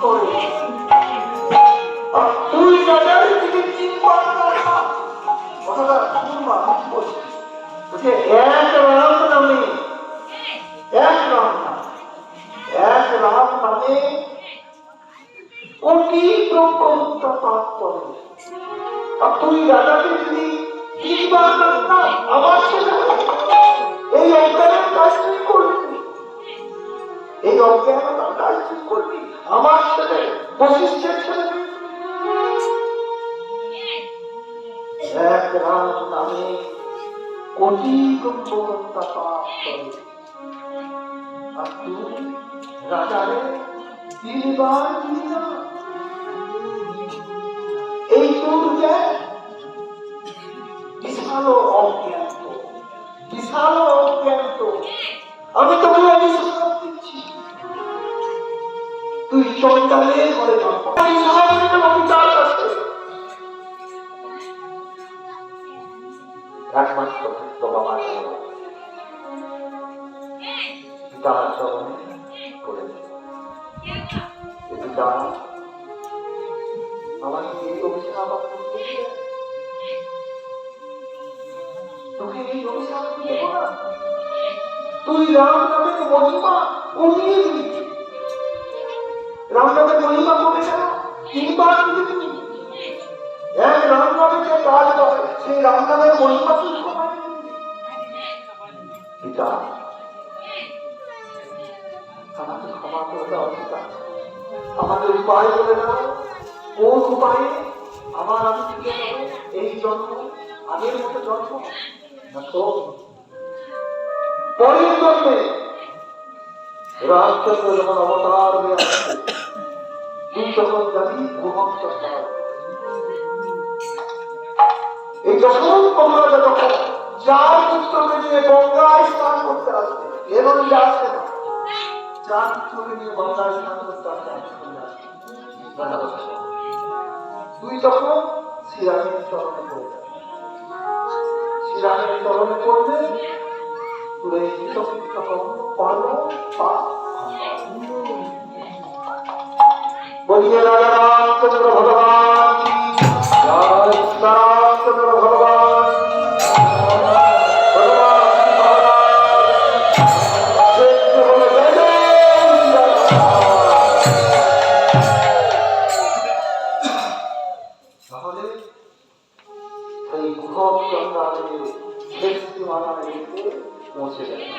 করে আর তুই রাজার দিকে 3 বার দেখা কথাটা শুনবা বলছে এক রাম নামে কোটি ব্রহ্ম হত্যা পাপ করে আর তুই রাজাকে যদি 3 বার দেখা আমার ছেলে এই অজ্ঞানের কাজ তুই করবি, এই অজ্ঞানতার কাজ তুই করবি আমার ছেলে বশিষ্ঠের ছেলে এক রাম নামে কোটি ব্রহ্ম হত্যা পাপ করে আর তুই রাজারে 3 বার দিলি না। এই তোর বিশাল অজ্ঞান তো আমি তোকে অভিশাপ দিচ্ছি তুই চন্ডালের ঘরে জন্ম তার কাছে একমাত্র ভক্ত বাবা পিতার চরণে করে পিতা আমাকে এই অভিশাপ তোকে এই অভিশাপ দেব না, তুই রাম নামের মহিমা কমিয়ে দিবি, রাম নামের মহিমা কমে গেল 3 বার দিবি তুমি এক রাম নামে যে কাজ করে সেই রাম নামের মহিমা তুই কমাই দিবি। পিতা আমাকে ক্ষমা করে দাও পিতা, আমাকে উপায় বলে দাও কোন উপায়ে আমার আমি ফিরে যাব এই জন্ম আগের মতো জন্ম পরের জন্মে রামচন্দ্র যখন অবতার হয়ে আসছে তুই তখন যাবি ভূভক্ত এই যখন মহারাজা যখন 4 পুত্রকে নিয়ে গঙ্গায় স্নান করতে আসবে এমন আসছে না 4 পুত্রকে নিয়ে গঙ্গায় স্নান করতে আসছে তুই তখন শ্রীরামের চরণে পড়ে যাবে, শ্রীরামের চরণে পড়বে তুই বলিয়ে রাজা রামচন্দ্র ভগবান রামচন্দ্র ভগবান পৌঁছে গেছে।